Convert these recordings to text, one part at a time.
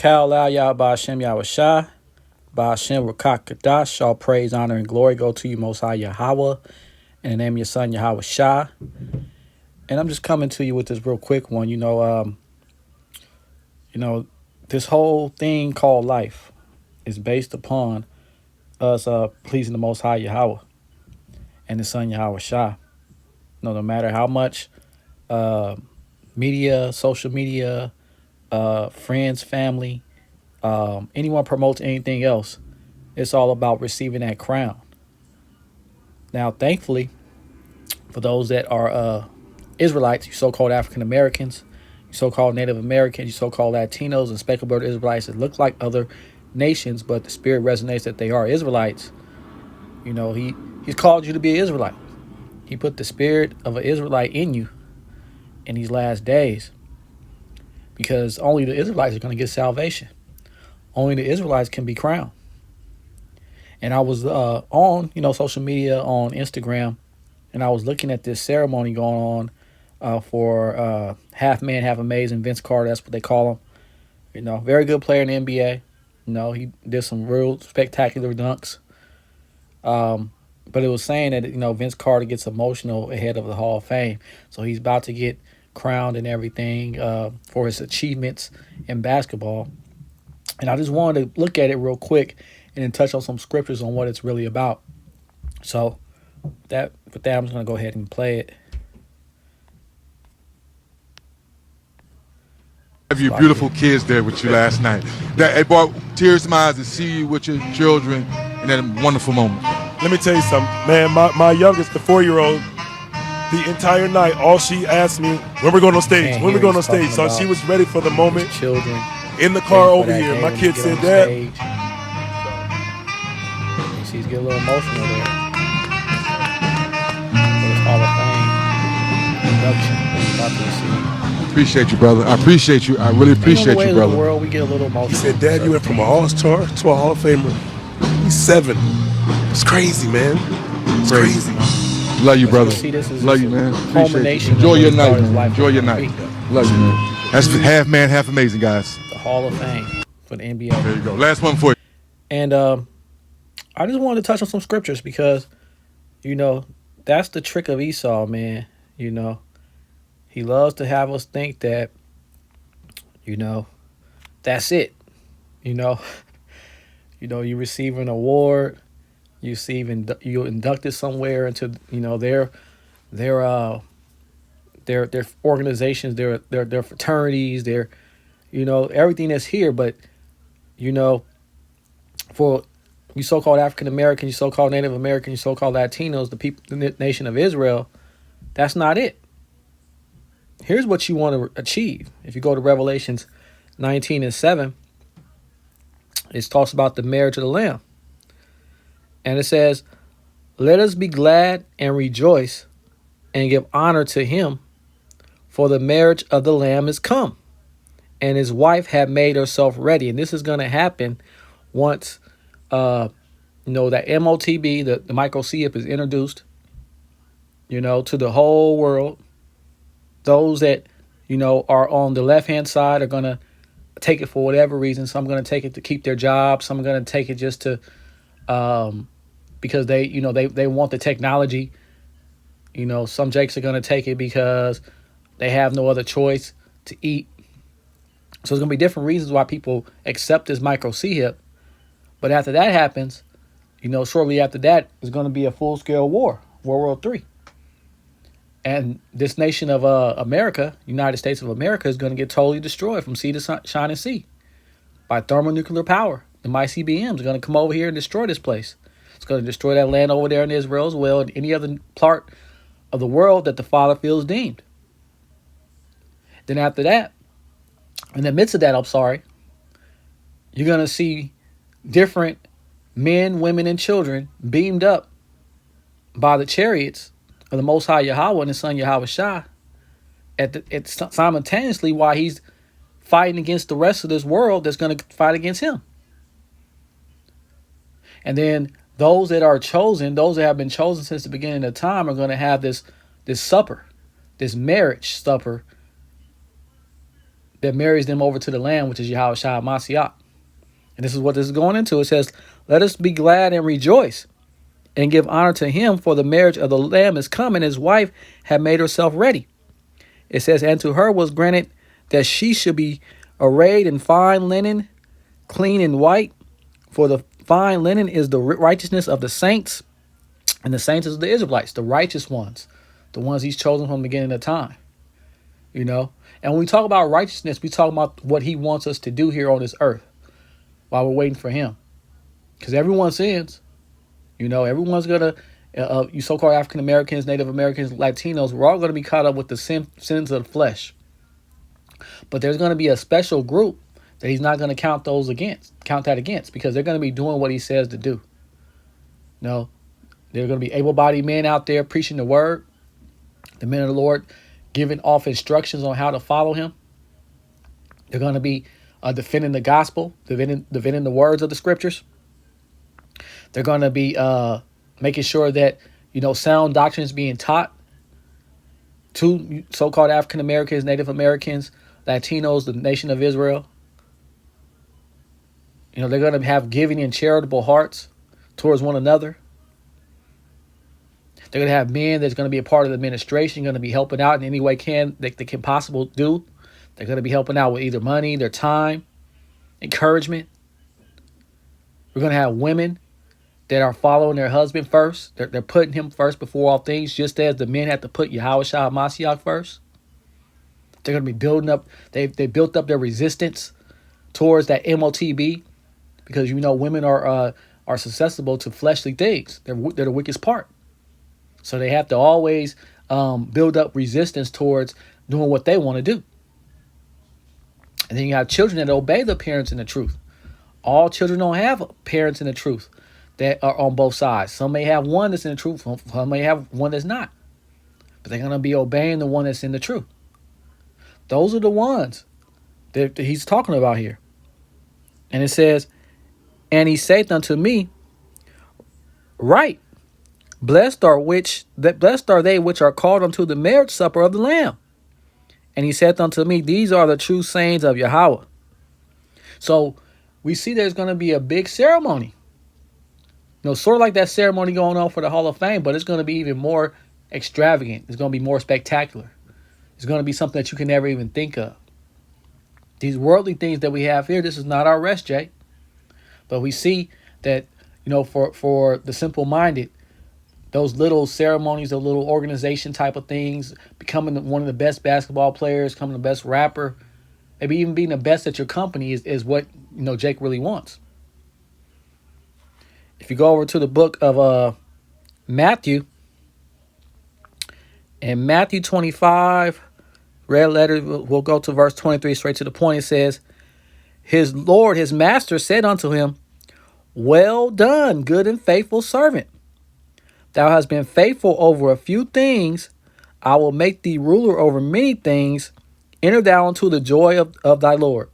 Kal Lao Yahbashem Yahawashi. Ba'ashem Rakakadash. All praise, honor, and glory go to you, Most High Yahweh. In the name of your son, Yahawashi. And I'm just coming to you with this real quick one. This whole thing called life is based upon us pleasing the Most High Yahweh and the Son Yahawashi. No matter how much media, social media, friends, family, anyone promotes anything else, it's all about receiving that crown. Now, thankfully, for those that are Israelites, you so-called African Americans, you so-called Native Americans, you so-called Latinos, and speckled-bird Israelites that look like other nations, but the spirit resonates that they are Israelites. He's called you to be an Israelite. He put the spirit of an Israelite in you in these last days, because only the Israelites are going to get salvation. Only the Israelites can be crowned. And I was on, social media, on Instagram, and I was looking at this ceremony going on for half man, half amazing Vince Carter. That's what they call him. Very good player in the NBA. He did some real spectacular dunks. But it was saying that, Vince Carter gets emotional ahead of the Hall of Fame. So he's about to get crowned and everything for his achievements in basketball. And I just wanted to look at it real quick and then touch on some scriptures on what it's really about. So with that, I'm just going to go ahead and play it. Have your beautiful kids there with you last night. It brought tears to my eyes to see you with your children in that wonderful moment. Let me tell you something, man. My youngest, the 4-year-old, the entire night, all she asked me, when we're going on stage, when we're going on stage. So she was ready for the moment. Children in the car over here. My kid said, Dad. She's getting a little emotional there. For this Hall of Fame induction about to receive. Appreciate you, brother. I appreciate you. I really appreciate you, brother. In the world, we get a little emotional. He said, Dad, you went from an all-star to a Hall of Famer. He's 7. It's crazy, man. It's crazy. Love you, brother. Love you, man. Appreciate you. Enjoy your night, man. Enjoy your night. Love you, man. That's half man, half amazing, guys. The Hall of Fame for the NBA. There you go. Last one for you. And I just wanted to touch on some scriptures because, that's the trick of Esau, man. He loves to have us think that, that's it. You receive an award, you inducted somewhere into, their organizations, their fraternities, their, everything that's here. But, for you so-called African Americans, you so-called Native Americans, you so-called Latinos, the nation of Israel, that's not it. Here's what you want to achieve. If you go to Revelations 19:7, it talks about the marriage of the Lamb. And it says, let us be glad and rejoice and give honor to him, for the marriage of the Lamb is come, and his wife had made herself ready. And this is going to happen once, that MOTB, the micro CIP, is introduced, to the whole world. Those that, are on the left-hand side are going to take it for whatever reason. Some are going to take it to keep their job. Some are going to take it just to, because they want the technology. Some jakes are going to take it because they have no other choice to eat. So there's going to be different reasons why people accept this micro CHIP. But after that happens, shortly after that, there's going to be a full-scale war, World War III. And this nation of America, United States of America, is going to get totally destroyed from sea to shining sea by thermonuclear power. The ICBMs are going to come over here and destroy this place. It's going to destroy that land over there in Israel as well, and any other part of the world that the Father feels deemed. Then after that, in the midst of that, you're going to see different men, women, and children beamed up by the chariots of the Most High Yahweh and His Son Yahawashi at simultaneously while he's fighting against the rest of this world that's going to fight against him. And then those that are chosen, those that have been chosen since the beginning of time, are going to have this supper, this marriage supper that marries them over to the Lamb, which is Yahawashi Mashiach. And this is what this is going into. It says, let us be glad and rejoice and give honor to him, for the marriage of the Lamb is come, and his wife had made herself ready. It says, and to her was granted that she should be arrayed in fine linen, clean and white. For the fine linen is the righteousness of the saints, and the saints is the Israelites, the righteous ones, the ones he's chosen from the beginning of time. And when we talk about righteousness, we talk about what he wants us to do here on this earth while we're waiting for him. Because everyone sins. Everyone's going to, you so-called African Americans, Native Americans, Latinos, we're all going to be caught up with the sins of the flesh. But there's going to be a special group that he's not going to count that against, because they're going to be doing what he says to do. There are going to be able-bodied men out there preaching the word, the men of the Lord giving off instructions on how to follow him. They're going to be defending the gospel, defending the words of the scriptures. They're going to be making sure that, sound doctrine is being taught to so-called African Americans, Native Americans, Latinos, the nation of Israel. They're going to have giving and charitable hearts towards one another. They're going to have men that's going to be a part of the administration, going to be helping out in any way they can possibly do. They're going to be helping out with either money, their time, encouragement. We're going to have women that are following their husband first. They're putting him first before all things, just as the men have to put Yahawashi Mashiach first. They're going to be building up. They built up their resistance towards that MOTB, because women are susceptible to fleshly things. They're the weakest part. So they have to always build up resistance towards doing what they want to do. And then you have children that obey the parents in the truth. All children don't have parents in the truth that are on both sides. Some may have one that's in the truth. Some may have one that's not. But they're going to be obeying the one that's in the truth. Those are the ones that he's talking about here. And it says, and he saith unto me, right, blessed are they which are called unto the marriage supper of the Lamb. And he saith unto me, these are the true sayings of Yahweh. So we see there's going to be a big ceremony. Sort of like that ceremony going on for the Hall of Fame, but it's going to be even more extravagant. It's going to be more spectacular. It's going to be something that you can never even think of. These worldly things that we have here, this is not our rest, Jay. But we see that, for the simple-minded, those little ceremonies, those little organization type of things, becoming one of the best basketball players, becoming the best rapper, maybe even being the best at your company is what, Jake really wants. If you go over to the book of Matthew, in Matthew 25, red letter, we'll go to verse 23 straight to the point. It says, his Lord, his master said unto him, well done, good and faithful servant. Thou hast been faithful over a few things. I will make thee ruler over many things. Enter thou into the joy of thy Lord.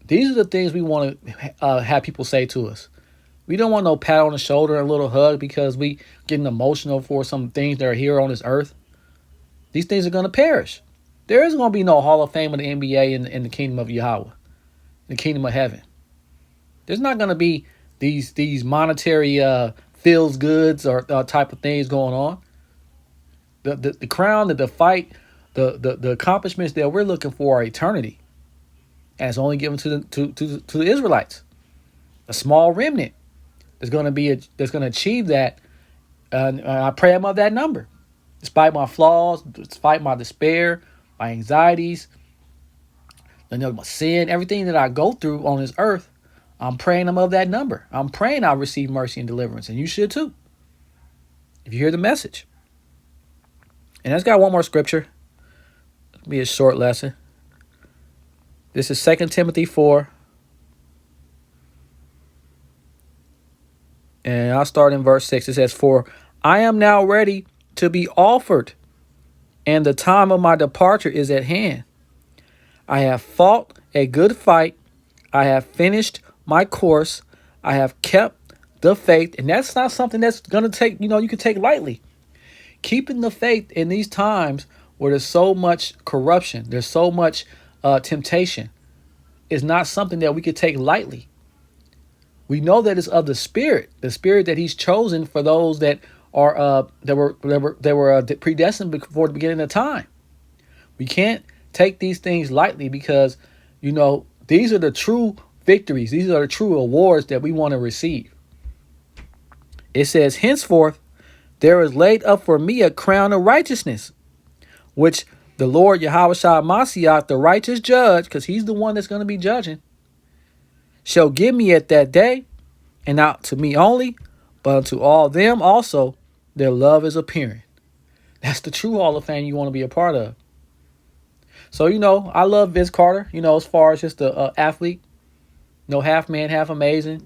These are the things we want to have people say to us. We don't want no pat on the shoulder and a little hug because we getting emotional for some things that are here on this earth. These things are going to perish. There is going to be no Hall of Fame of the NBA in the kingdom of Yahweh, the kingdom of heaven. There's not going to be these monetary feels goods or type of things going on. The crown, the fight, the accomplishments that we're looking for are eternity, and it's only given to the Israelites, a small remnant. That's going to achieve that. I pray I'm of that number. Despite my flaws, despite my despair, my anxieties, my sin, everything that I go through on this earth, I'm praying I'm of that number. I'm praying I'll receive mercy and deliverance. And you should too, if you hear the message. And let's got one more scripture. It'll be a short lesson. This is 2 Timothy 4. And I'll start in verse 6. It says, for I am now ready to be offered, and the time of my departure is at hand. I have fought a good fight. I have finished my course. I have kept the faith. And that's not something that's going to take, you can take lightly. Keeping the faith in these times where there's so much corruption, there's so much temptation is not something that we could take lightly. We know that it's of the Spirit that He's chosen for those that are that were predestined before the beginning of time. We can't take these things lightly because, these are the true victories. These are the true awards that we want to receive. It says, henceforth, there is laid up for me a crown of righteousness, which the Lord Yahawashi Mashiach, the righteous judge, because He's the one that's going to be judging, shall give me at that day, and not to me only, but unto all them also, their love is appearing. That's the true Hall of Fame you want to be a part of. So, I love Vince Carter, as far as just the athlete. Half man, half amazing.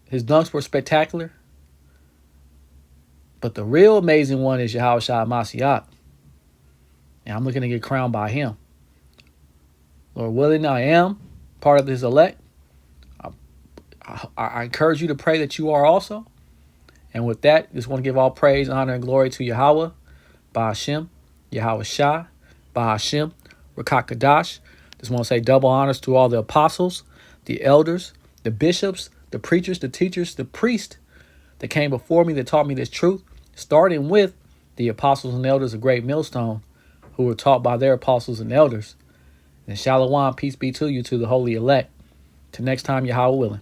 His dunks were spectacular. But the real amazing one is Yahawashi Mashiach. And I'm looking to get crowned by Him. Lord willing, I am part of His elect. I encourage you to pray that you are also. And with that, just want to give all praise, honor, and glory to Yahweh, Ba'ashem, Yahawashi, Ba'ashem, Rakakadash. Just want to say double honors to all the apostles, the elders, the bishops, the preachers, the teachers, the priests that came before me that taught me this truth, starting with the apostles and elders of Great Millstone, who were taught by their apostles and elders. And shalom, peace be to you, to the holy elect. Till next time, Yahweh willing.